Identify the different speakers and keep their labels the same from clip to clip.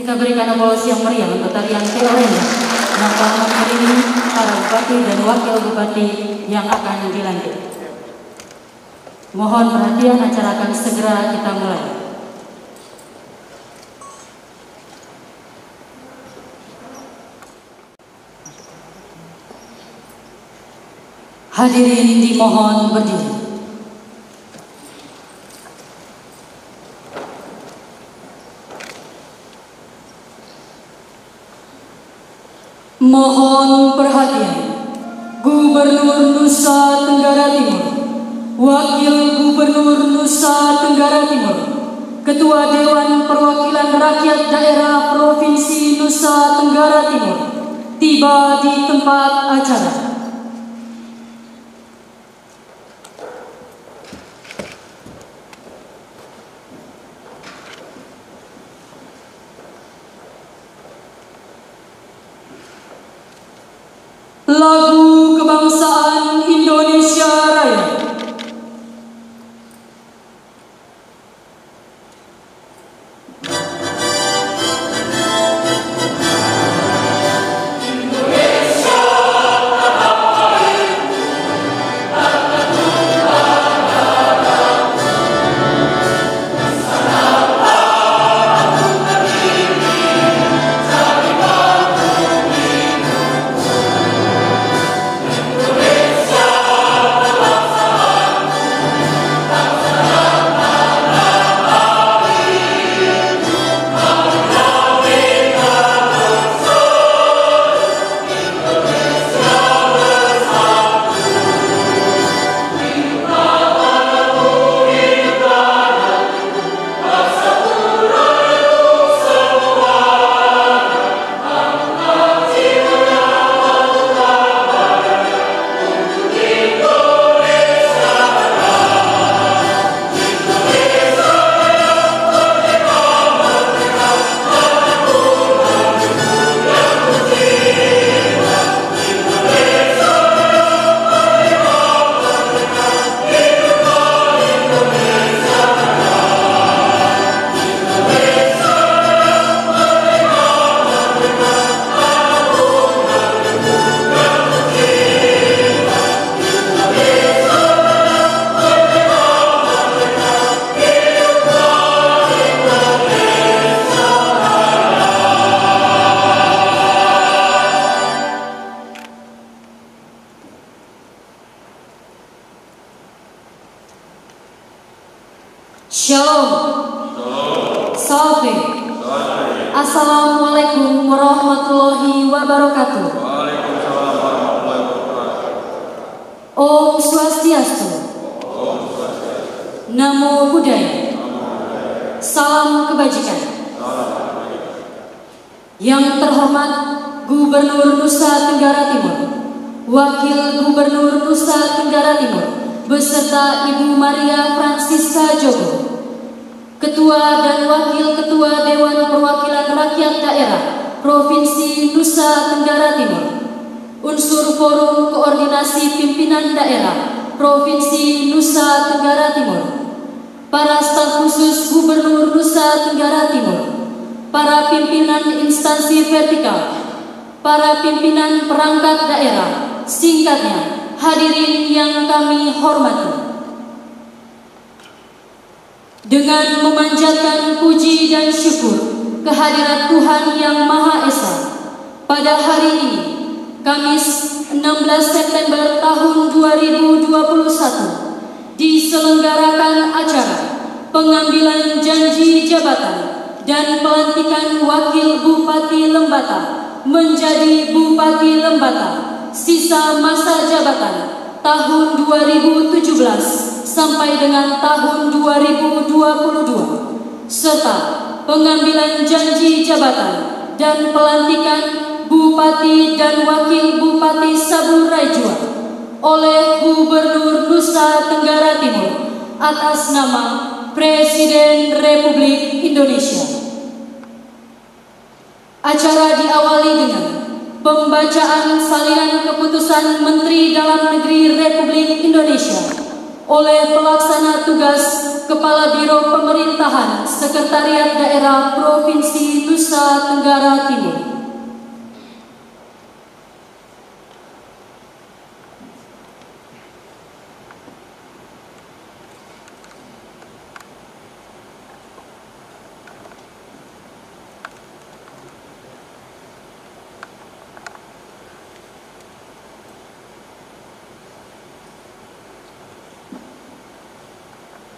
Speaker 1: Kita berikan aplaus yang meriah untuk tarian Keorenga yang telah mengiringi para bupati dan wakil bupati yang akan dilantik. Mohon perhatian, acara akan segera kita mulai. Hadirin dimohon berdiri. Mohon perhatian, Gubernur Nusa Tenggara Timur, Wakil Gubernur Nusa Tenggara Timur, Ketua Dewan Perwakilan Rakyat Daerah Provinsi Nusa Tenggara Timur, tiba di tempat acara. Lagu Kebangsaan Indonesia Raya. Shalom. Salam. Assalamualaikum warahmatullahi wabarakatuh.
Speaker 2: Waalaikumsalam warahmatullahi wabarakatuh.
Speaker 1: Om Swastiastu. Namo Buddhaya. Salam kebajikan. Yang terhormat Gubernur Nusa Tenggara Timur, Wakil Gubernur Nusa Tenggara Timur, beserta Ibu Maria Francisca Jogo, Ketua dan Wakil Ketua Dewan Perwakilan Rakyat Daerah Provinsi Nusa Tenggara Timur, unsur Forum Koordinasi Pimpinan Daerah Provinsi Nusa Tenggara Timur, para staf khusus Gubernur Nusa Tenggara Timur, para pimpinan instansi vertikal, para pimpinan perangkat daerah, singkatnya, hadirin yang kami hormati. Dengan memanjatkan puji dan syukur kehadirat Tuhan Yang Maha Esa, pada hari ini, Kamis 16 September tahun 2021, diselenggarakan acara pengambilan janji jabatan dan pelantikan Wakil Bupati Lembata menjadi Bupati Lembata sisa masa jabatan tahun 2017 sampai dengan tahun 2022 serta pengambilan janji jabatan dan pelantikan Bupati dan Wakil Bupati Saburai Jua oleh Gubernur Nusa Tenggara Timur atas nama Presiden Republik Indonesia. Acara diawali dengan pembacaan salinan keputusan Menteri Dalam Negeri Republik Indonesia oleh pelaksana tugas Kepala Biro Pemerintahan Sekretariat Daerah Provinsi Nusa Tenggara Timur.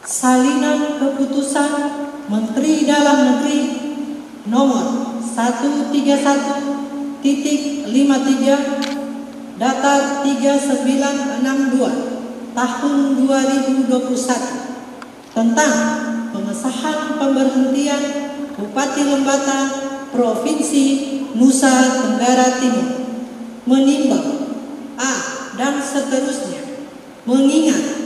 Speaker 3: Salinan keputusan Menteri Dalam Negeri nomor 131.53 datar 3962 tahun 2021 tentang pengesahan pemberhentian Bupati Lembata Provinsi Nusa Tenggara Timur menimbang A dan seterusnya, mengingat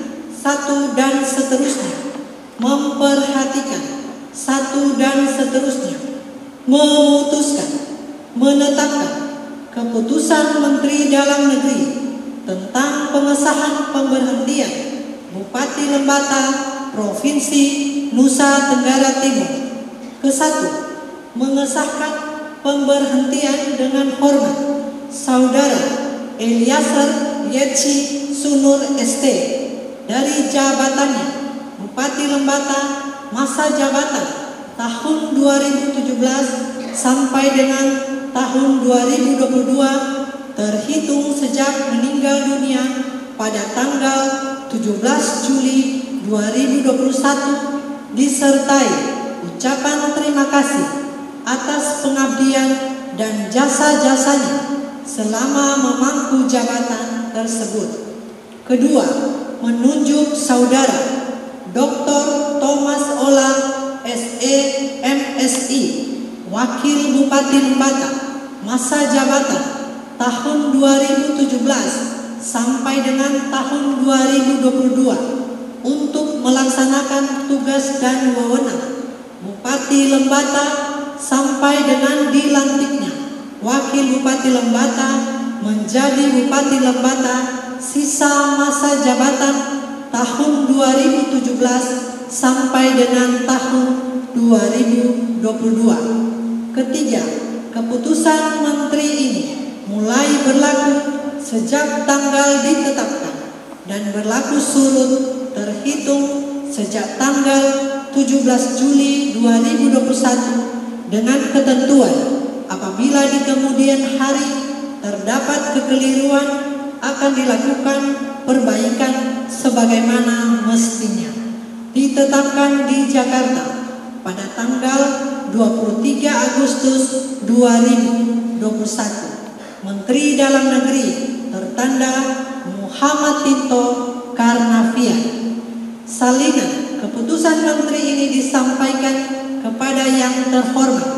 Speaker 3: satu dan seterusnya, memperhatikan satu dan seterusnya, memutuskan, menetapkan keputusan Menteri Dalam Negeri tentang pengesahan pemberhentian Bupati Lembata Provinsi Nusa Tenggara Timur. Kesatu, mengesahkan pemberhentian dengan hormat Saudara Eliezer Yetsi Sunur ST dari jabatannya Bupati Lembata masa jabatan tahun 2017 sampai dengan tahun 2022 terhitung sejak meninggal dunia pada tanggal 17 Juli 2021 disertai ucapan terima kasih atas pengabdian dan jasa-jasanya selama memangku jabatan tersebut. Kedua, menunjuk Saudara Dr. Thomas Ola SE MSI Wakil Bupati Lembata masa jabatan tahun 2017 sampai dengan tahun 2022 untuk melaksanakan tugas dan wewenang Bupati Lembata sampai dengan dilantiknya Wakil Bupati Lembata menjadi Bupati Lembata sisa masa jabatan tahun 2017 sampai dengan tahun 2022. Ketiga, keputusan Menteri ini mulai berlaku sejak tanggal ditetapkan dan berlaku surut terhitung sejak tanggal 17 Juli 2021 dengan ketentuan apabila di kemudian hari terdapat kekeliruan akan dilakukan perbaikan sebagaimana mestinya. Ditetapkan di Jakarta pada tanggal 23 Agustus 2021. Menteri Dalam Negeri tertanda Muhammad Tito Karnavian. Salinan keputusan Menteri ini disampaikan kepada yang terhormat.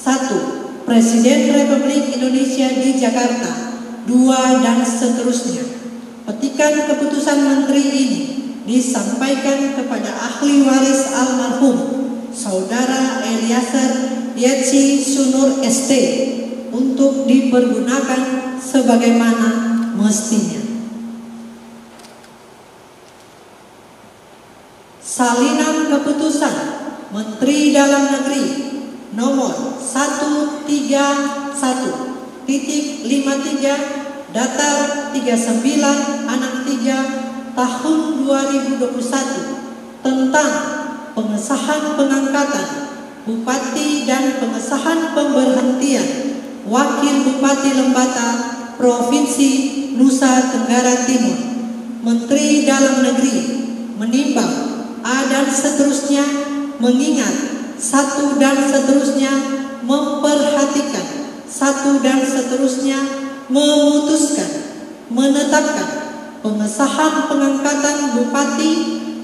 Speaker 3: 1. Presiden Republik Indonesia di Jakarta. 2 dan seterusnya. Petikan keputusan Menteri ini disampaikan kepada ahli waris almarhum Saudara Eliezer Yetsi Sunur ST untuk dipergunakan sebagaimana mestinya. Salinan keputusan Menteri Dalam Negeri nomor 131.53 datar 3963 tahun 2021 tentang pengesahan pengangkatan Bupati dan pengesahan pemberhentian Wakil Bupati Lembata Provinsi Nusa Tenggara Timur. Menteri Dalam Negeri menimbang A dan seterusnya, mengingat satu dan seterusnya memperhatikan, satu dan seterusnya memutuskan, menetapkan pengesahan pengangkatan bupati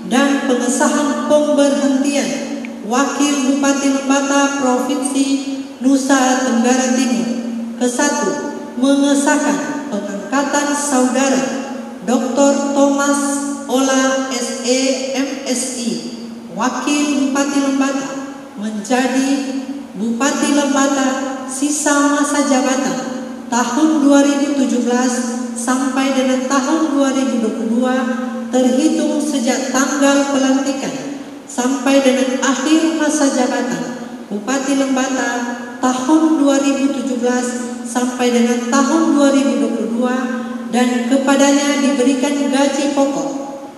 Speaker 3: dan pengesahan pemberhentian Wakil Bupati Lembata Provinsi Nusa Tenggara Timur. Kesatu, mengesahkan pengangkatan Saudara Dr. Thomas Ola SE MSI, Wakil Bupati Lembata, menjadi Bupati Lembata sisa masa jabatan tahun 2017 sampai dengan tahun 2022 terhitung sejak tanggal pelantikan sampai dengan akhir masa jabatan Bupati Lembata tahun 2017 sampai dengan tahun 2022, dan kepadanya diberikan gaji pokok,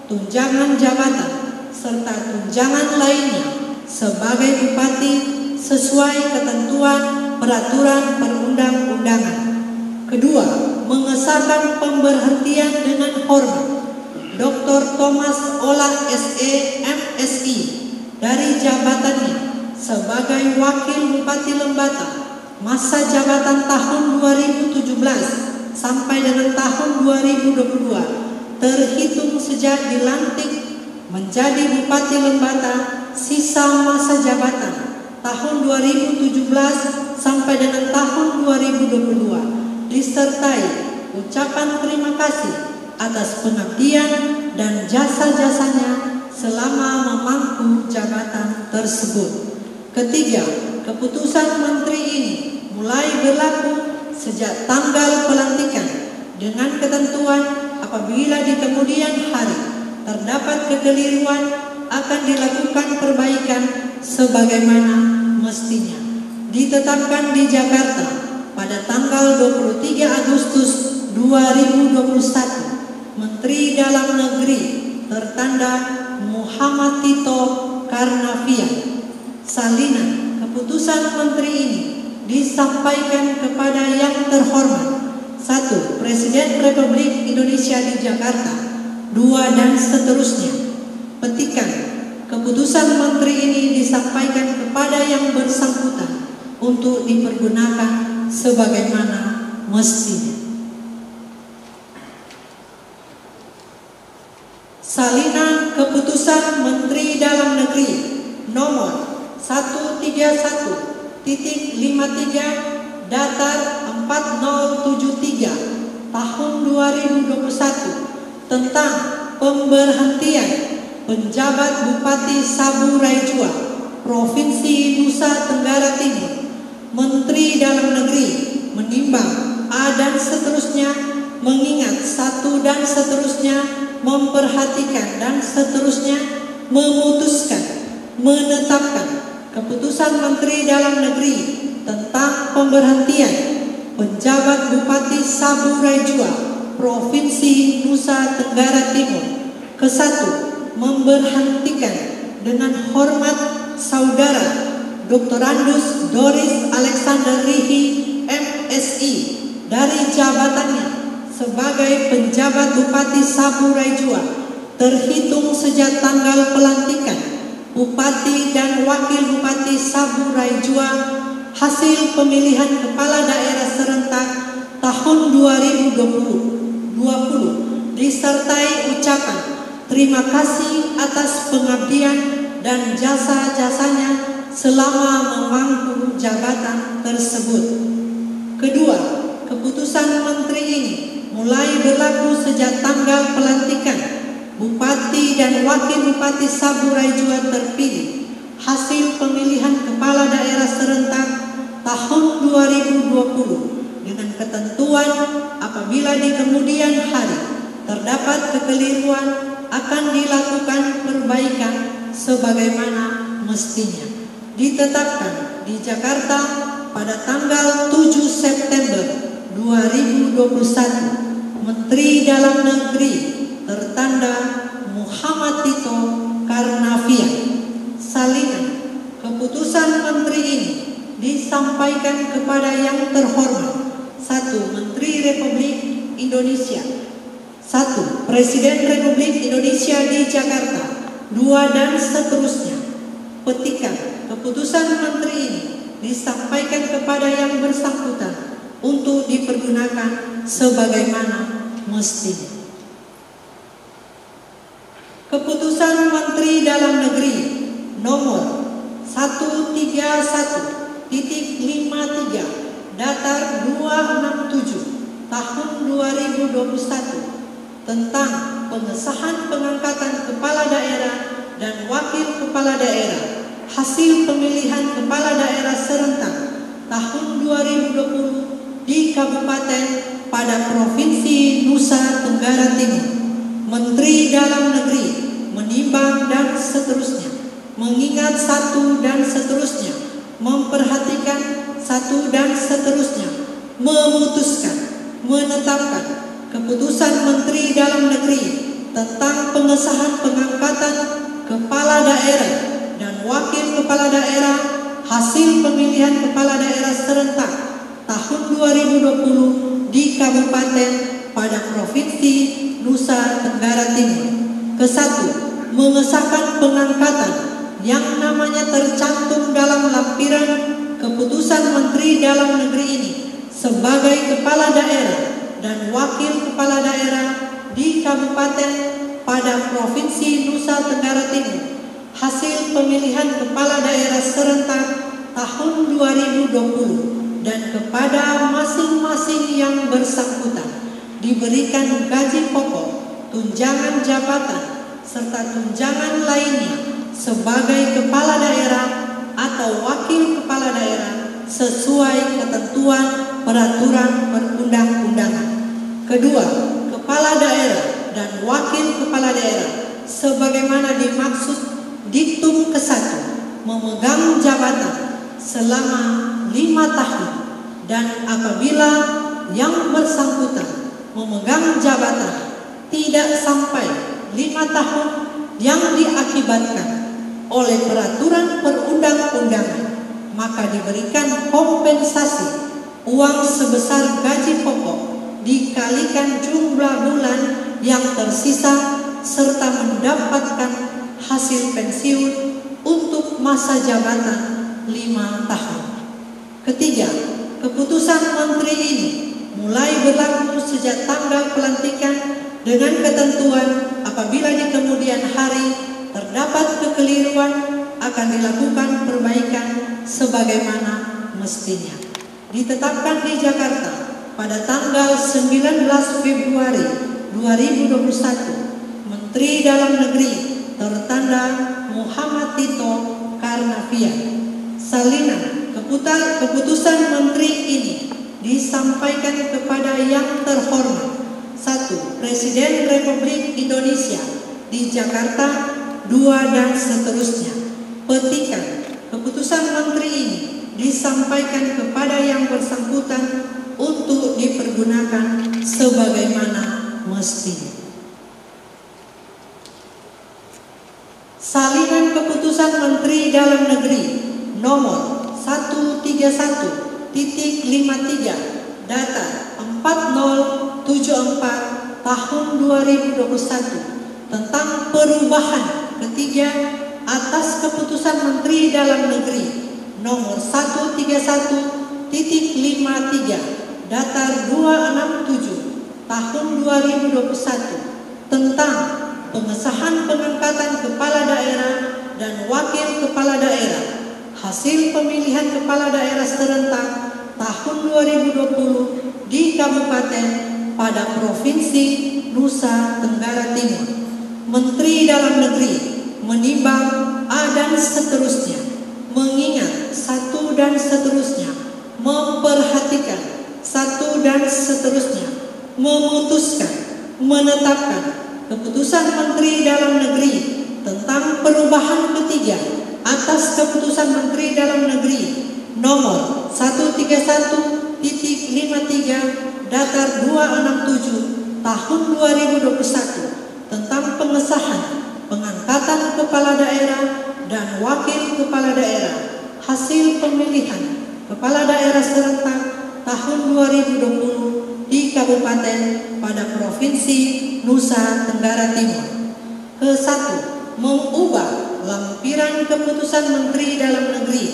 Speaker 3: tunjangan jabatan, serta tunjangan lainnya sebagai bupati sesuai ketentuan peraturan perundang-undangan. Kedua, mengesahkan pemberhentian dengan hormat Dr. Thomas Ola SE MSI dari jabatannya sebagai Wakil Bupati Lembata masa jabatan tahun 2017 sampai dengan tahun 2022 terhitung sejak dilantik menjadi Bupati Lembata sisa masa jabatan tahun 2017 sampai dengan tahun 2022, disertai ucapan terima kasih atas pengabdian dan jasa-jasanya selama memangku jabatan tersebut. Ketiga, keputusan menteri ini mulai berlaku sejak tanggal pelantikan dengan ketentuan apabila di kemudian hari terdapat kekeliruan akan dilakukan perbaikan sebagaimana mestinya. Ditetapkan di Jakarta pada tanggal 23 Agustus 2021, Menteri Dalam Negeri tertanda Muhammad Tito Karnavian. Salinan keputusan menteri ini disampaikan kepada yang terhormat: 1. Presiden Republik Indonesia di Jakarta. 2. Dan seterusnya. Petikan keputusan menteri ini disampaikan kepada yang bersangkutan untuk dipergunakan sebagaimana mestinya. Salinan keputusan Menteri Dalam Negeri nomor 131.53 datar 4073 tahun 2021 tentang pemberhentian penjabat Bupati Sabu Raijua, Provinsi Nusa Tenggara Timur. Menteri Dalam Negeri menimbang A dan seterusnya, mengingat 1 dan seterusnya, memperhatikan dan seterusnya, memutuskan, menetapkan keputusan Menteri Dalam Negeri tentang pemberhentian penjabat Bupati Sabu Raijua, Provinsi Nusa Tenggara Timur. Kesatu, memberhentikan dengan hormat Saudara Dr. Andus Doris Alexander Rihi MSI dari jabatannya sebagai penjabat Bupati Sabu Raijua terhitung sejak tanggal pelantikan Bupati dan Wakil Bupati Sabu Raijua hasil pemilihan kepala daerah serentak tahun 2020 disertai ucapan terima kasih atas pengabdian dan jasa-jasanya selama memangku jabatan tersebut. Kedua, keputusan menteri ini mulai berlaku sejak tanggal pelantikan Bupati dan Wakil Bupati Sabu Raijua terpilih hasil pemilihan kepala daerah serentak tahun 2020 dengan ketentuan apabila di kemudian hari terdapat kekeliruan akan dilakukan perbaikan sebagaimana mestinya. Ditetapkan di Jakarta pada tanggal 7 September 2021, Menteri Dalam Negeri tertanda Muhammad Tito Karnavian. Salinan keputusan menteri ini disampaikan kepada yang terhormat: 1. Menteri Republik Indonesia. 1. Presiden Republik Indonesia di Jakarta. 2 dan seterusnya. Petikan keputusan menteri ini disampaikan kepada yang bersangkutan untuk dipergunakan sebagaimana mestinya. Keputusan Menteri Dalam Negeri nomor 131.53 datar 267 tahun 2021 tentang pengesahan pengangkatan kepala daerah dan wakil kepala daerah hasil pemilihan kepala daerah serentak tahun 2020 di Kabupaten pada Provinsi Nusa Tenggara Timur. Menteri Dalam Negeri menimbang dan seterusnya, mengingat satu dan seterusnya, memperhatikan satu dan seterusnya, memutuskan, menetapkan keputusan Menteri Dalam Negeri tentang pengesahan pengangkatan kepala daerah dan wakil kepala daerah hasil pemilihan kepala daerah serentak tahun 2020 di Kabupaten pada Provinsi Nusa Tenggara Timur. Kesatu, mengesahkan pengangkatan yang namanya tercantum dalam lampiran keputusan Menteri Dalam Negeri ini sebagai kepala daerah dan wakil kepala daerah di Kabupaten pada Provinsi Nusa Tenggara Timur hasil pemilihan kepala daerah serentak tahun 2020 dan kepada masing-masing yang bersangkutan diberikan gaji pokok, tunjangan jabatan, serta tunjangan lainnya sebagai kepala daerah atau wakil kepala daerah sesuai ketentuan peraturan perundang-undangan. Kedua, kepala daerah dan wakil kepala daerah sebagaimana dimaksud diktum ke-1 memegang jabatan selama 5 tahun dan apabila yang bersangkutan memegang jabatan tidak sampai 5 tahun yang diakibatkan oleh peraturan perundang-undangan, maka diberikan kompensasi uang sebesar gaji pokok dikalikan jumlah bulan yang tersisa serta mendapatkan hasil pensiun untuk masa jabatan 5 tahun. Ketiga, keputusan menteri ini mulai berlaku sejak tanggal pelantikan dengan ketentuan apabila di kemudian hari terdapat kekeliruan akan dilakukan perbaikan sebagaimana mestinya. Ditetapkan di Jakarta pada tanggal 19 Februari 2021, Menteri Dalam Negeri tertanda Muhammad Tito Karnavian. Salinan keputusan menteri ini disampaikan kepada yang terhormat: 1. Presiden Republik Indonesia di Jakarta, 2 dan seterusnya. Petikan keputusan menteri ini disampaikan kepada yang bersangkutan untuk dipergunakan sebagaimana mestinya. Salinan keputusan Menteri Dalam Negeri nomor 131.53 data 4074 tahun 2021 tentang perubahan ketiga atas keputusan Menteri Dalam Negeri nomor 131.53 datar 267 tahun 2021 tentang pengesahan pengangkatan kepala daerah dan wakil kepala daerah hasil pemilihan kepala daerah serentak tahun 2020 di Kabupaten pada Provinsi Nusa Tenggara Timur. Menteri Dalam Negeri menimbang A dan seterusnya, mengingat satu dan seterusnya, memperhatikan satu dan seterusnya, memutuskan, menetapkan keputusan Menteri Dalam Negeri tentang perubahan ketiga atas keputusan Menteri Dalam Negeri nomor 131.53 datar 267 tahun 2021 tentang pengesahan pengangkatan kepala daerah dan wakil kepala daerah hasil pemilihan kepala daerah serentak tahun 2020 di Kabupaten pada Provinsi Nusa Tenggara Timur. Ke-1, mengubah lampiran keputusan Menteri Dalam Negeri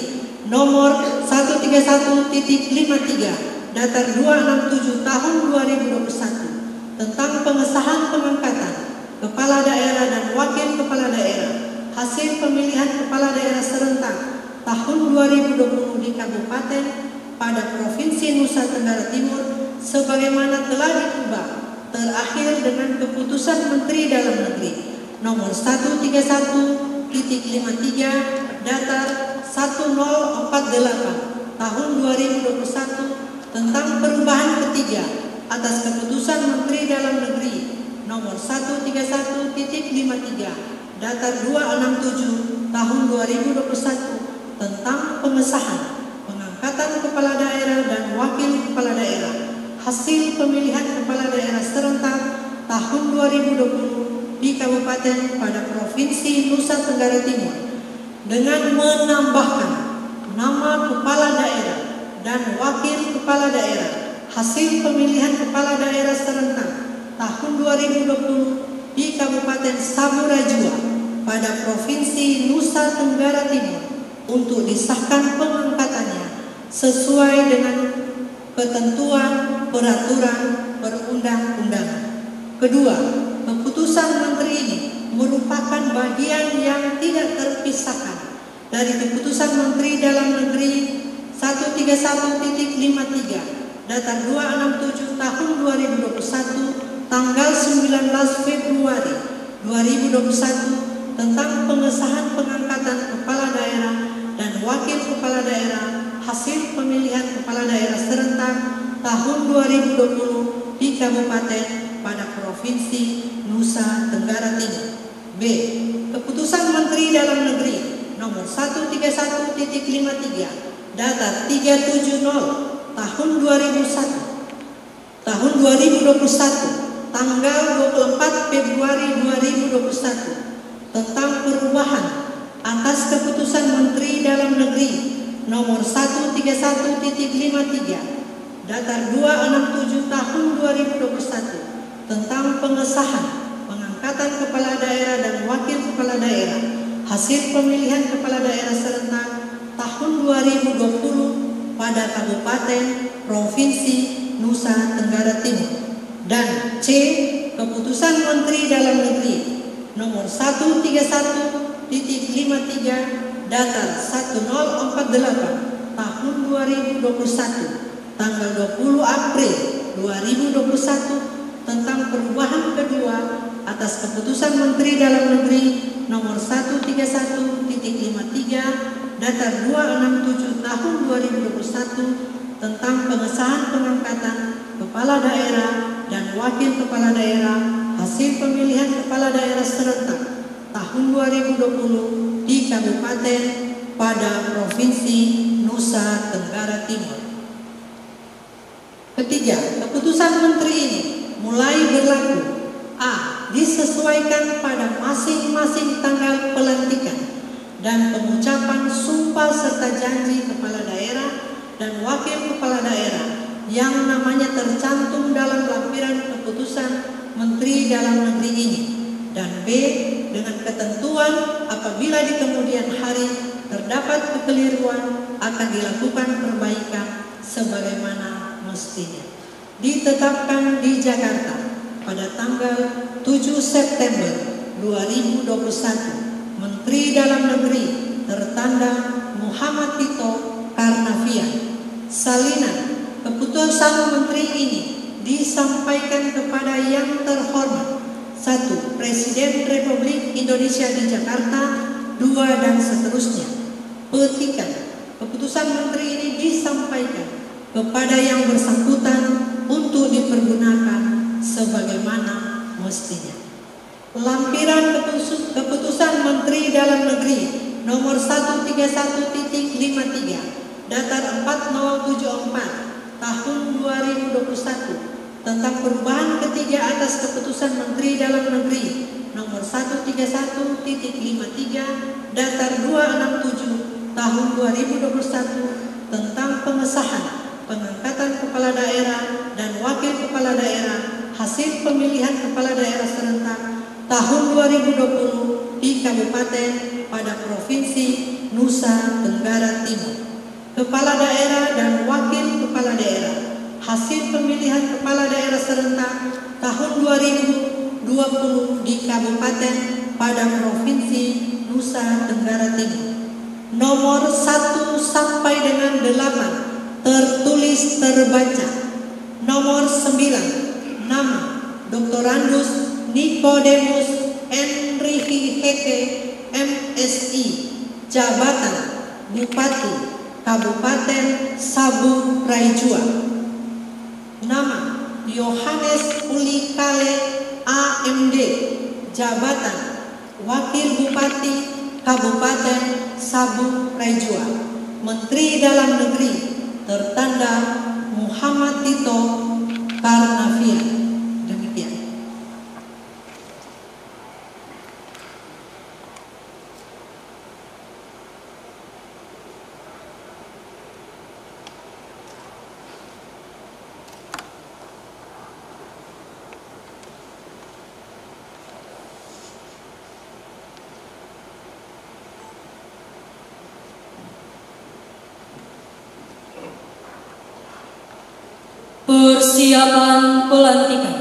Speaker 3: nomor 131.53 Datar 267 tahun 2021 tentang pengesahan pengangkatan kepala daerah dan wakil kepala daerah hasil pemilihan kepala daerah serentak tahun 2020 di Kabupaten pada Provinsi Nusa Tenggara Timur sebagaimana telah diubah terakhir dengan keputusan Menteri Dalam Negeri nomor 131.53 Datar 1048 tahun 2021 tentang perubahan ketiga atas keputusan Menteri Dalam Negeri nomor 131.53 Datar 267 tahun 2021 tentang pengesahan pengangkatan kepala daerah dan wakil kepala daerah hasil pemilihan kepala daerah serentak tahun 2020 di Kabupaten pada Provinsi Nusa Tenggara Timur dengan menambahkan nama kepala daerah dan wakil kepala daerah hasil pemilihan kepala daerah serentak tahun 2020 di Kabupaten Samurajua pada Provinsi Nusa Tenggara Timur untuk disahkan pengangkatannya sesuai dengan ketentuan peraturan perundang-undangan. Kedua, keputusan Menteri ini merupakan bagian yang tidak terpisahkan dari keputusan Menteri Dalam Negeri 131.53 Datar 267 tahun 2021 tanggal 19 Februari 2021 tentang pengesahan pengangkatan kepala daerah dan wakil kepala daerah hasil pemilihan kepala daerah serentak tahun 2020 di Kabupaten pada Provinsi Nusa Tenggara Timur. B. Keputusan Menteri Dalam Negeri nomor 131.53 Datar 370 tahun 2021 tanggal 24 Februari 2021 tentang perubahan atas keputusan Menteri Dalam Negeri nomor 131.53 Datar 267 tahun 2021 tentang pengesahan pengangkatan kepala daerah dan wakil kepala daerah hasil pemilihan kepala daerah serentak tahun 2020 pada Kabupaten Provinsi Nusa Tenggara Timur. Dan C. Keputusan Menteri Dalam Negeri nomor 131.53 Datar 1048 tahun 2021 tanggal 20 April 2021 tentang perubahan kedua atas keputusan Menteri Dalam Negeri nomor 131.53 Datar 267 tahun 2021 tentang pengesahan pengangkatan kepala daerah dan wakil kepala daerah hasil pemilihan kepala daerah serentak tahun 2020 di Kabupaten pada Provinsi Nusa Tenggara Timur. Ketiga, keputusan Menteri ini mulai berlaku A. Disesuaikan pada masing-masing tanggal pelantikan dan pengucapan sumpah serta janji kepala daerah dan wakil kepala daerah yang namanya tercantum dalam lampiran keputusan Menteri Dalam Negeri ini. Dan B. Dengan ketentuan apabila di kemudian hari terdapat kekeliruan akan dilakukan perbaikan sebagaimana mestinya. Ditetapkan di Jakarta pada tanggal 7 September 2021, Menteri Dalam Negeri tertanda Muhammad Tito Karnavian. Salinan keputusan Menteri ini disampaikan kepada yang terhormat 1. Presiden Republik Indonesia di Jakarta, 2 dan seterusnya. Petikan keputusan Menteri ini disampaikan kepada yang bersangkutan untuk dipergunakan sebagaimana mestinya. Lampiran keputusan Menteri Dalam Negeri nomor 131.53 Datar 4074 tahun 2021 tentang perubahan ketiga atas keputusan Menteri Dalam Negeri nomor 131.53 Datar 267 tahun 2021 tentang pengesahan pengangkatan kepala daerah dan wakil kepala daerah hasil pemilihan kepala daerah serentak tahun 2020 di kabupaten pada Provinsi Nusa Tenggara Timur. Kepala daerah dan wakil kepala daerah. Hasil pemilihan kepala daerah serentak tahun 2020 di kabupaten pada Provinsi Nusa Tenggara Timur. Nomor 1 sampai dengan 8 tertulis terbaca. Nomor 9, nama Dr. Andus Nikodemus Enrihi Heke MSI, jabatan Bupati Kabupaten Sabu Praijua. Nama Yohanes Ulikale AMD, jabatan Wakil Bupati Kabupaten Sabu Praijua. Menteri Dalam Negeri tertanda Muhammad Tito Karnavian. Demikian.
Speaker 1: Persiapan pelantikan.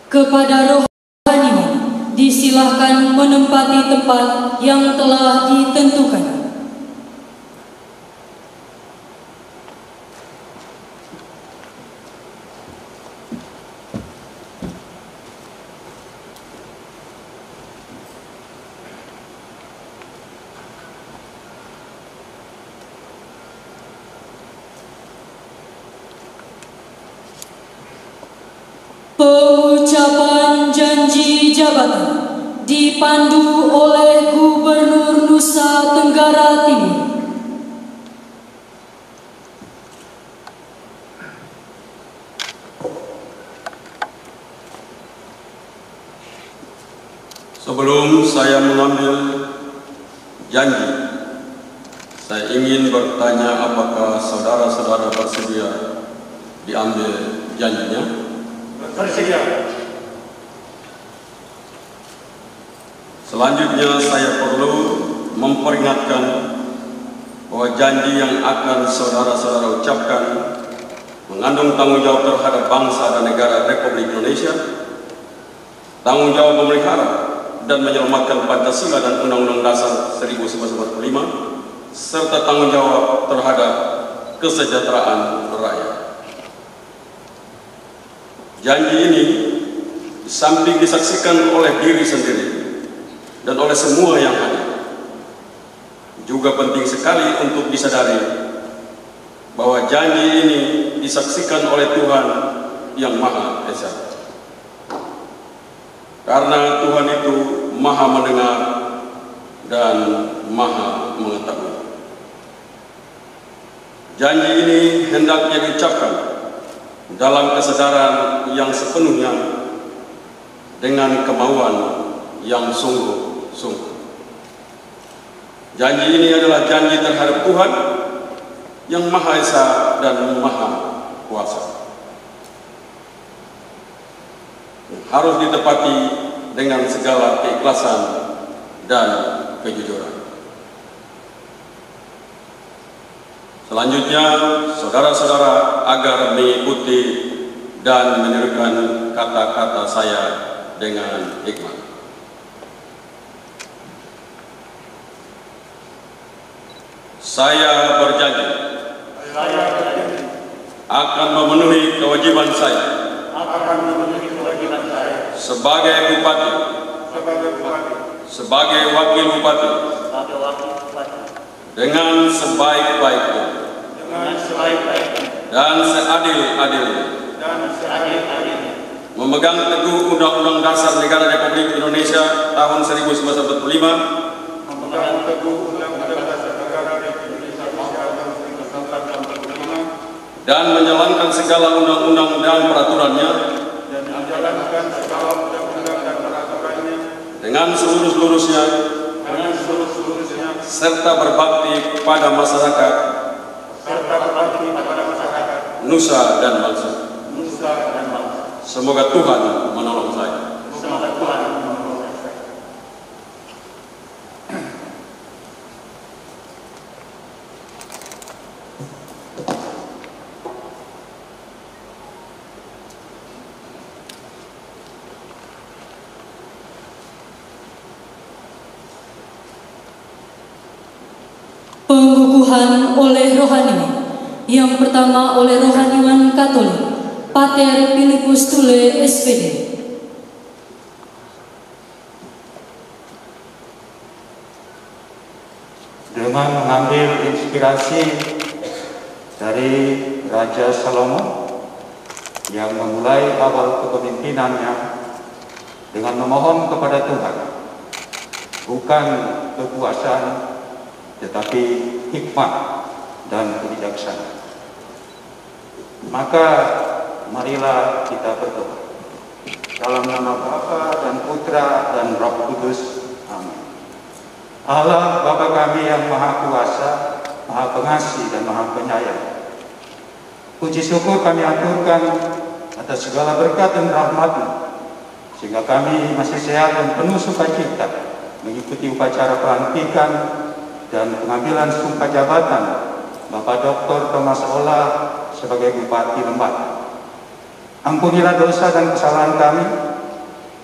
Speaker 1: Kepada rohaniwan disilahkan menempati tempat yang telah ditentukan. Pengucapan janji jabatan dipandu oleh Gubernur Nusa Tenggara Timur.
Speaker 2: Sebelum saya mengambil janji, saya ingin bertanya apakah saudara-saudara bersedia diambil janjinya?
Speaker 4: Bersedia.
Speaker 2: Selanjutnya saya perlu memperingatkan bahwa janji yang akan saudara-saudara ucapkan mengandung tanggung jawab terhadap bangsa dan negara Republik Indonesia, tanggung jawab memelihara dan menyelamatkan Pancasila dan Undang-Undang Dasar 1945, serta tanggung jawab terhadap kesejahteraan rakyat. Janji ini di samping disaksikan oleh diri sendiri dan oleh semua yang hadir, juga penting sekali untuk disadari bahwa janji ini disaksikan oleh Tuhan yang Maha Esa. Karena Tuhan itu Maha mendengar dan Maha mengetahui. Janji ini hendaknya diucapkan dalam kesadaran yang sepenuhnya dengan kemauan yang sungguh-sungguh. Janji ini adalah janji terhadap Tuhan yang Maha Esa dan Maha Kuasa. Harus ditepati dengan segala keikhlasan dan kejujuran. Selanjutnya, saudara-saudara agar mengikuti dan menirukan kata-kata saya dengan hikmat. Saya berjanji akan memenuhi kewajiban saya sebagai bupati, sebagai wakil bupati, dengan sebaik-baiknya dan seadil-adilnya, memegang teguh Undang-Undang Dasar Negara Republik Indonesia tahun 1945, dan menjalankan segala undang-undang dan peraturannya dengan seluruh-seluruhnya, serta berbakti kepada masyarakat Nusa dan bangsa. Semoga Tuhan menolong saya.
Speaker 1: Tuhan oleh rohaniwan. Yang pertama oleh rohaniwan Katolik, Pater Filipus Tule, SPD.
Speaker 4: Dengan mengambil inspirasi dari Raja Salomo yang memulai awal kepemimpinannya dengan memohon kepada Tuhan, bukan kekuasaan tetapi hikmat dan kebijaksanaan. Maka marilah kita berdoa. Dalam nama Bapa dan Putra dan Roh Kudus. Amin. Allah Bapa kami yang Maha Kuasa, Maha Pengasih dan Maha Penyayang, puji syukur kami aturkan atas segala berkat dan rahmat-Mu, sehingga kami masih sehat dan penuh sukacita mengikuti upacara pelantikan dan pengambilan sumpah jabatan Bapak Dr. Thomas Ola sebagai Bupati Lembata. Ampunilah dosa dan kesalahan kami,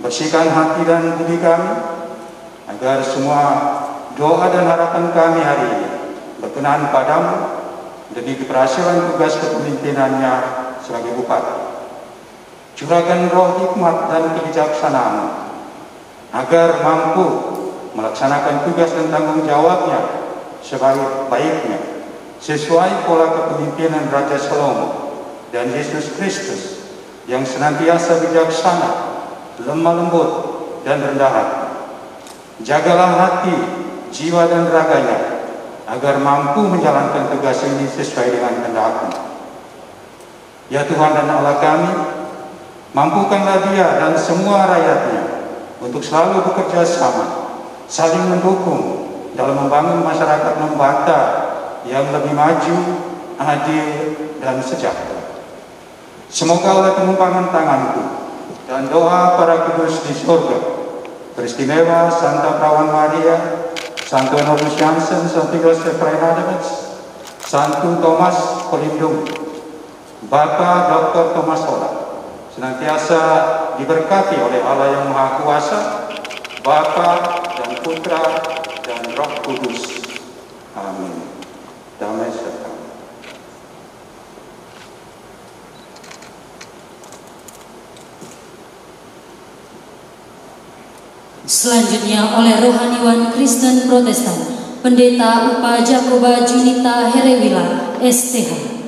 Speaker 4: bersihkan hati dan budi kami, agar semua doa dan harapan kami hari ini berkenan padamu demi keberhasilan tugas kepemimpinannya sebagai Bupati. Curahkan roh hikmat dan kebijaksanaan agar mampu melaksanakan tugas dan tanggung jawabnya sebaik-baiknya sesuai pola kepemimpinan Raja Salomo dan Yesus Kristus yang senantiasa bijaksana, lemah lembut dan rendah hati. Jagalah hati, jiwa dan raganya agar mampu menjalankan tugas ini sesuai dengan kehendak-Mu. Ya Tuhan dan Allah kami, mampukanlah dia dan semua rakyatnya untuk selalu bekerja sama, saling mendukung dalam membangun masyarakat Lembata yang lebih maju, adil, dan sejahtera. Semoga oleh penumpangan tanganku dan doa para kudus di surga, teristimewa Santa Perawan Maria, Santo Honorus Jansen, Santo Yosef Reinhardovich, Santo Thomas Pelindung, Bapak Dr. Thomas Ola, senantiasa diberkati oleh Allah yang Maha Kuasa, Bapa dan Putra dan Roh Kudus. Amin. Damai serta.
Speaker 1: Selanjutnya oleh rohaniwan Kristen Protestan, Pendeta Upa Jakoba Junita Herewila, STH.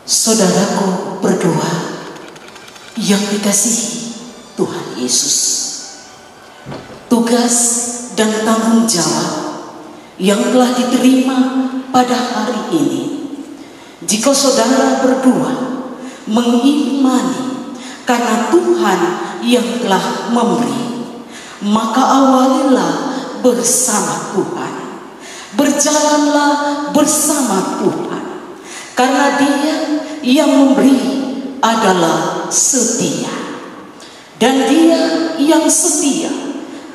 Speaker 5: Saudaraku berdoa yang dikasihi Tuhan Yesus. Tugas dan tanggung jawab yang telah diterima pada hari ini, jika saudara berdua mengimani karena Tuhan yang telah memberi, maka awalilah bersama Tuhan, berjalanlah bersama Tuhan, karena Dia yang memberi adalah setia, dan Dia yang setia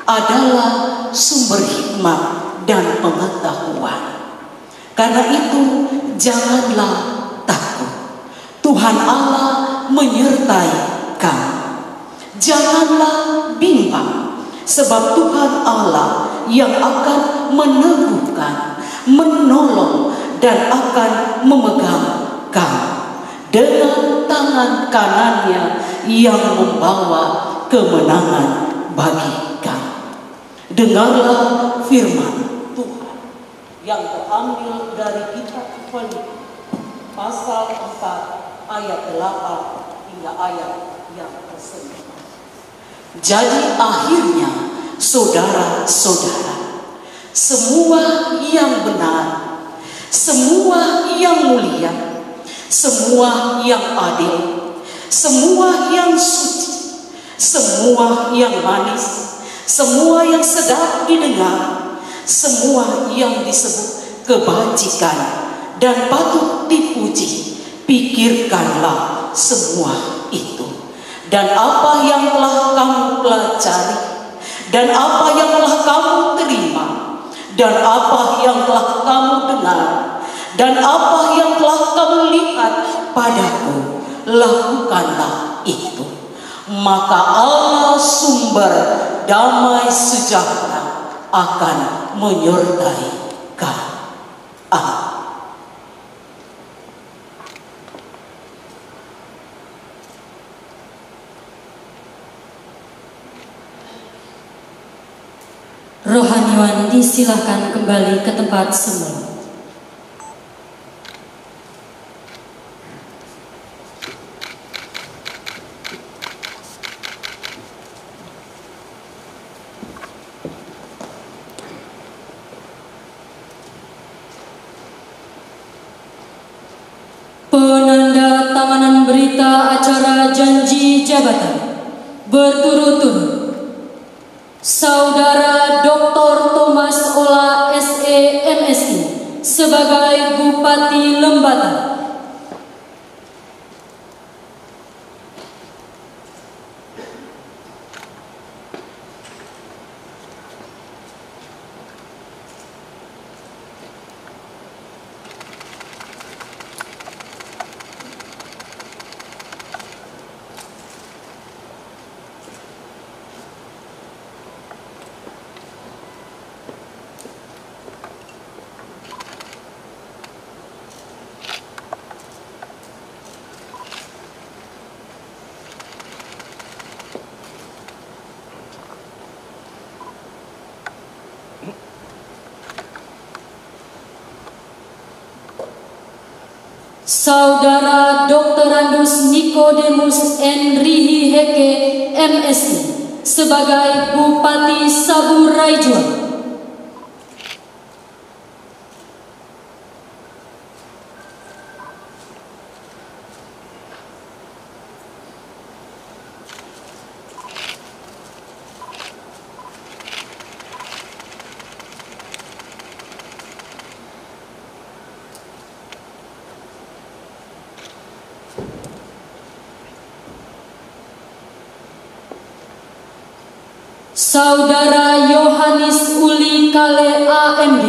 Speaker 5: adalah sumber hikmat dan pengetahuan. Karena itu janganlah takut, Tuhan Allah menyertai kamu. Janganlah bimbang, sebab Tuhan Allah yang akan meneguhkan, menolong, dan akan memegang kamu dengan tangan kanannya yang membawa kemenangan bagi kamu. Dengarlah firman Tuhan yang terambil dari kitab Filipi pasal 4 ayat 8 hingga ayat yang ke-9. Jadi akhirnya saudara-saudara, semua yang benar, semua yang mulia, semua yang adil, semua yang suci, semua yang manis, semua yang sedap didengar, semua yang disebut kebajikan dan patut dipuji, pikirkanlah semua itu. Dan apa yang telah kamu pelajari, dan apa yang telah kamu terima, dan apa yang telah kamu dengar, dan apa yang telah kamu lihat padaku, lakukanlah itu. Maka Allah sumber damai sejahtera akan menyertai kamu. Amin.
Speaker 1: Rohaniwan disilahkan kembali ke tempat semula. Penanda tanganan berita acara janji jabatan berturut-turut. Saudara Dr. Thomas Ola SE MSI sebagai Bupati Lembata. Saudara Dr. Andus Nikodemus Enrihi Heke MSI sebagai Bupati Saburai Jua. Saudara Yohanes Uli Kale AMD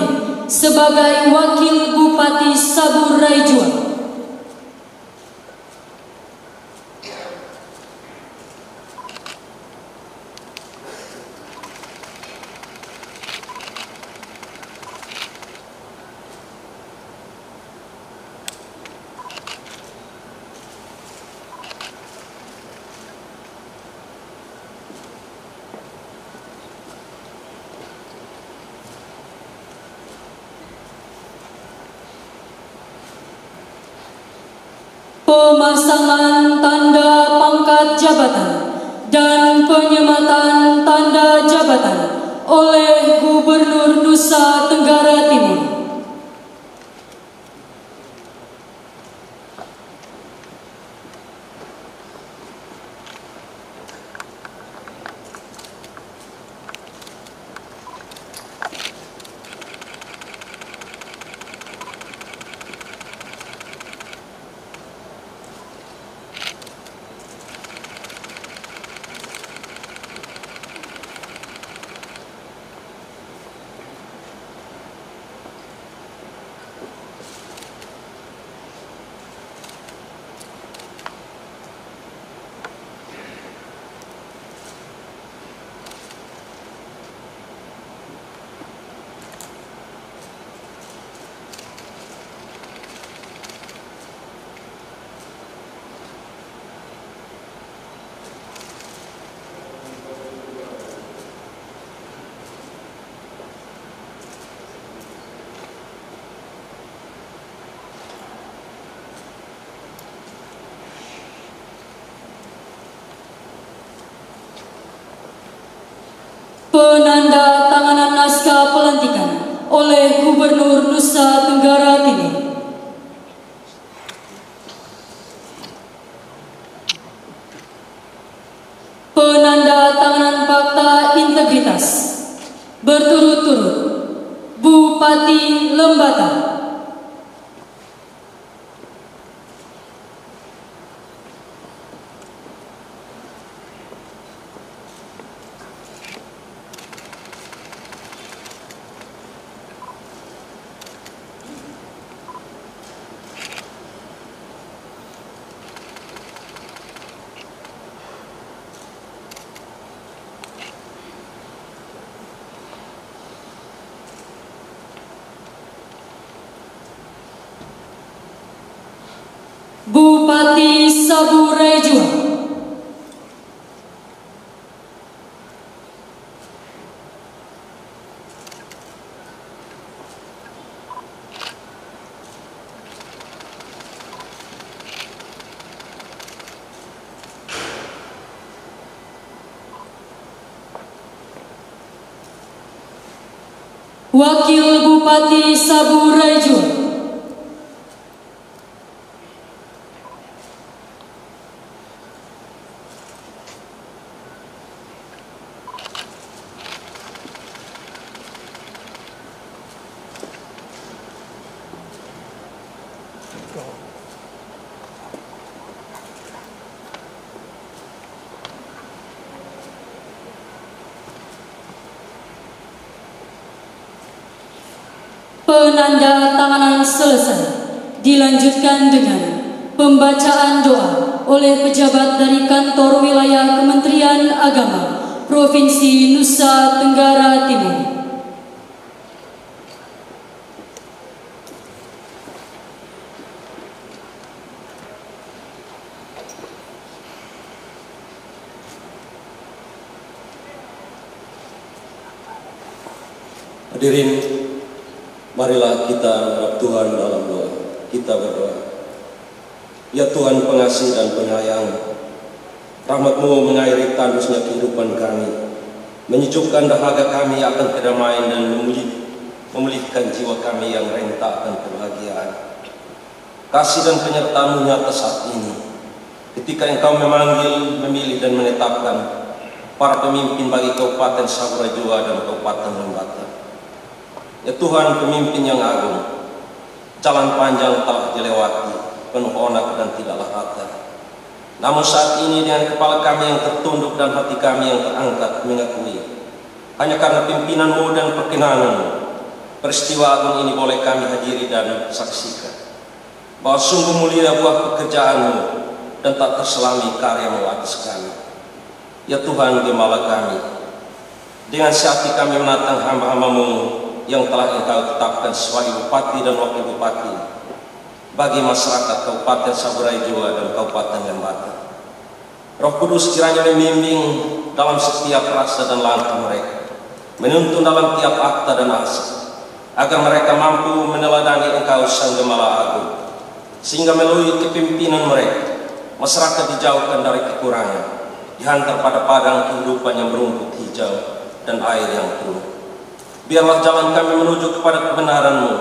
Speaker 1: sebagai Wakil Bupati Saburai Jua. Pemasangan tanda pangkat jabatan dan penyematan tanda jabatan oleh Gubernur Nusa Tenggara Timur. Penanda tanganan naskah pelantikan oleh Gubernur Nusa Tenggara Timur. Penanda tanganan fakta integritas berturut-turut Bupati Lembata. Saburai Jua. Wakil Bupati Saburai Jua. Penanda tanganan selesai, dilanjutkan dengan pembacaan doa oleh pejabat dari kantor wilayah Kementerian Agama Provinsi Nusa Tenggara Timur.
Speaker 6: Hadirin, marilah kita menghadap Tuhan dalam doa. Kita berdoa. Ya Tuhan pengasih dan penyayang, rahmat-Mu mengairi tandusnya kehidupan kami, menyejukkan dahaga kami akan kedamaian dan memulihkan jiwa kami yang renta akan kebahagiaan. Kasih dan penyertaan-Mu nyata saat ini, ketika Engkau memanggil, memilih dan menetapkan para pemimpin bagi Kabupaten Saburai Jua dan Kabupaten Lembata. Ya Tuhan, pemimpin yang agung, jalan panjang telah dilewati, penuh onak dan tidaklah rata. Namun saat ini dengan kepala kami yang tertunduk dan hati kami yang terangkat mengakui, hanya karena pimpinan-Mu dan perkenan-Mu, peristiwa agung ini boleh kami hadiri dan saksikan, bahwa sungguh mulia buah pekerjaan-Mu dan tak terselami karya-Mu atas kami. Ya Tuhan, Gembala kami, dengan sehati kami menatang hamba-hamba-Mu yang telah Engkau tetapkan sebagai Bupati dan Wakil Bupati bagi masyarakat Kabupaten Saburai Jua dan Kabupaten Lembata. Roh Kudus kiranya membimbing dalam setiap rasa dan langkah mereka, menuntun dalam tiap akta dan asa, agar mereka mampu meneladani Engkau Sang Gembala Agung, sehingga melalui kepimpinan mereka, masyarakat dijauhkan dari kekurangan, dihantar pada padang kehidupan yang berumput hijau dan air yang penuh. Biarlah jalan kami menuju kepada kebenaran-Mu,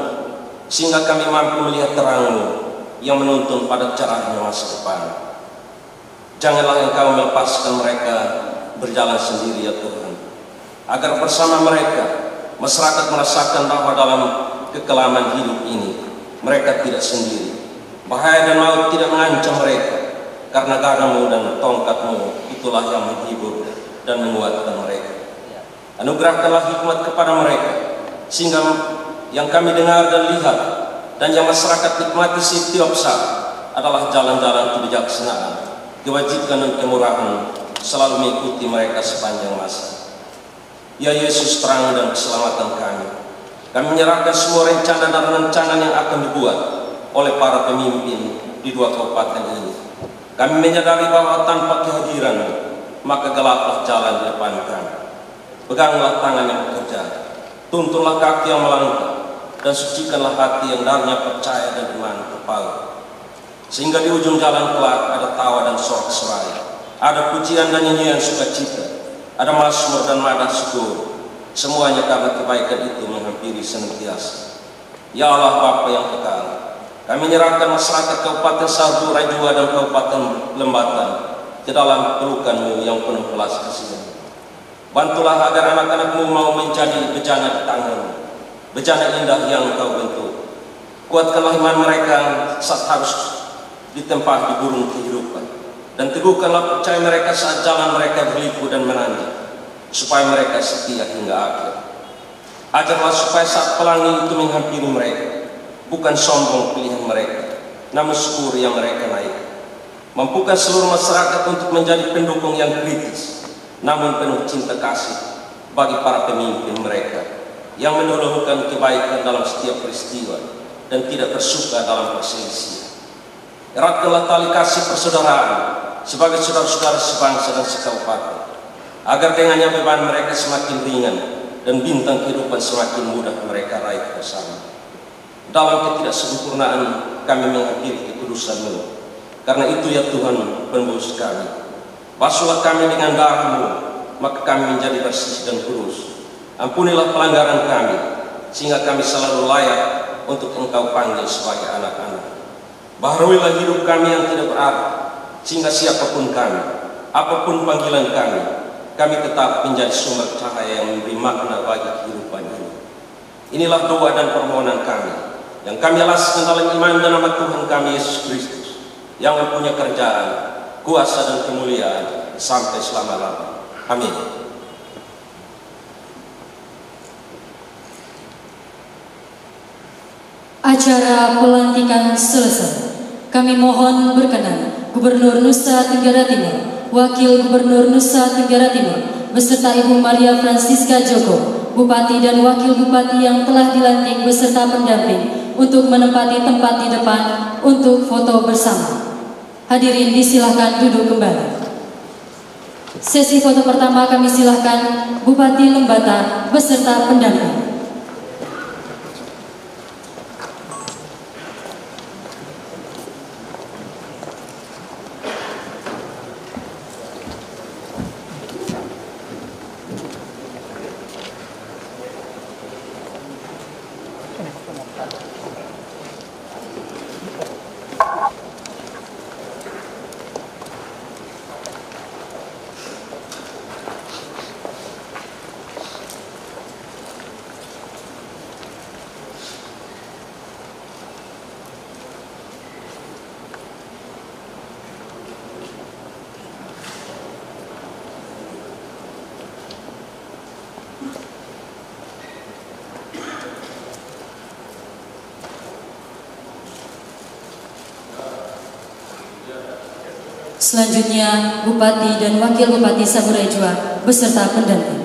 Speaker 6: sehingga kami mampu melihat terang-Mu yang menuntun pada cerahnya masa depan. Janganlah Engkau melepaskan mereka berjalan sendiri, ya Tuhan, agar bersama mereka masyarakat merasakan bahwa dalam kekelaman hidup ini mereka tidak sendiri. Bahaya dan maut tidak mengancam mereka, karena gadamu dan tongkat-Mu itulah yang menghibur dan menguatkan mereka. Anugerahkanlah hikmat kepada mereka, sehingga yang kami dengar dan lihat dan yang masyarakat nikmati setiap saat adalah jalan-jalan kebijaksanaan, kewajiban dan kemurahan selalu mengikuti mereka sepanjang masa. Ya Yesus, terang dan keselamatan kami menyerahkan semua rencana dan rencana yang akan dibuat oleh para pemimpin di dua kabupaten ini. Kami menyadari bahwa tanpa kehadiran-Mu, maka gelaplah jalan di depan kami. Peganglah tangan yang bekerja, tuntunlah kaki yang melangkah, dan sucikanlah hati yang darinya percaya dan iman terpaut. Sehingga di ujung jalan kelak ada tawa dan sorak-sorai, ada pujian dan nyanyian sukacita, ada mazmur dan nada syukur, semuanya karena kebaikan itu menghampiri senantiasa. Ya Allah Bapa yang kekal, kami menyerahkan masyarakat Kabupaten Saburai Jua dan Kabupaten Lembata ke dalam pelukan-Mu yang penuh belas kasihan. Bantulah agar anak-anak-Mu mau menjadi bejana di tangan-Mu, bejana indah yang Engkau bentuk. Kuatkanlah iman mereka saat harus ditempa di gurun kehidupan, dan teguhkanlah percaya mereka saat jalan mereka berliku dan menanjak, supaya mereka setia hingga akhir. Ajarlah supaya saat pelangi itu menghampiri mereka, bukan sombong pilihan mereka, namun syukur yang mereka naik. Mampukan seluruh masyarakat untuk menjadi pendukung yang kritis, namun penuh cinta kasih bagi para pemimpin mereka yang mendahulukan kebaikan dalam setiap peristiwa dan tidak tersuka dalam perselisihan. Eratkanlah tali kasih persaudaraan sebagai saudara-saudara sebangsa dan sekabupaten, agar dengannya beban mereka semakin ringan dan bintang kehidupan semakin mudah mereka raih bersama. Dalam ketidaksempurnaan kami mengakhiri kekudusan-Mu. Karena itu ya Tuhan penebus kami, basuhlah kami dengan darah-Mu, maka kami menjadi bersih dan kudus. Ampunilah pelanggaran kami, sehingga kami selalu layak untuk Engkau panggil sebagai anak-anak. Baharuilah hidup kami yang tidak berarti, sehingga siapapun kami, apapun panggilan kami tetap menjadi sumber cahaya yang memberi makna bagi kehidupan ini. Inilah doa dan permohonan kami, yang kami alaskan dalam iman dan nama Tuhan kami Yesus Kristus, yang mempunyai kerajaan, kuasa dan kemuliaan sampai selama-lamanya. Amin.
Speaker 1: Acara pelantikan selesai. Kami mohon berkenan Gubernur Nusa Tenggara Timur, Wakil Gubernur Nusa Tenggara Timur, beserta Ibu Maria Francisca Joko, Bupati dan Wakil Bupati yang telah dilantik beserta pendamping untuk menempati tempat di depan untuk foto bersama. Hadirin disilahkan duduk kembali. Sesi foto pertama kami silahkan Bupati Lembata beserta pendamping. Selanjutnya, Bupati dan Wakil Bupati Saburai Jua beserta pendamping.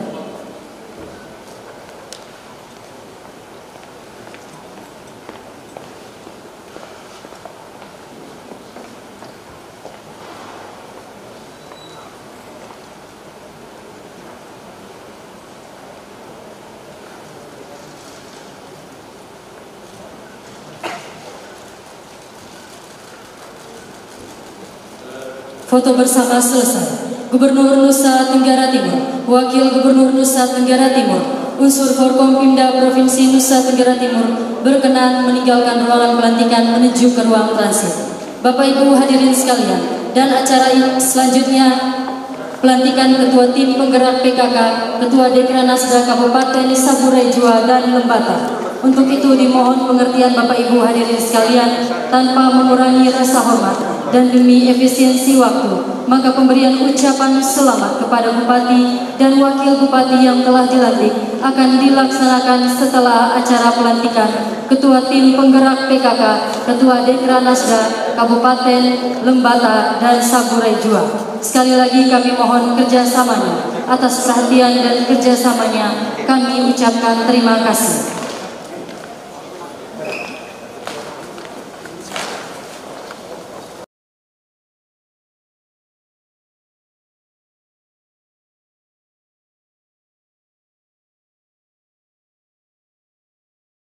Speaker 1: Foto bersama selesai. Gubernur Nusa Tenggara Timur, Wakil Gubernur Nusa Tenggara Timur, unsur Forkompimda Provinsi Nusa Tenggara Timur berkenan meninggalkan ruangan pelantikan menuju ke ruang transit. Bapak Ibu hadirin sekalian, dan acara selanjutnya pelantikan Ketua Tim Penggerak PKK, Ketua Dekranasda Kabupaten Saburai Jua dan Lembata. Untuk itu dimohon pengertian Bapak Ibu hadirin sekalian tanpa mengurangi rasa hormat dan demi efisiensi waktu, maka pemberian ucapan selamat kepada Bupati dan Wakil Bupati yang telah dilantik akan dilaksanakan setelah acara pelantikan Ketua Tim Penggerak PKK, Ketua Dekranasda Kabupaten Lembata dan Saburai Jua. Sekali lagi kami mohon kerjasamanya. Atas perhatian dan kerjasamanya kami ucapkan terima kasih.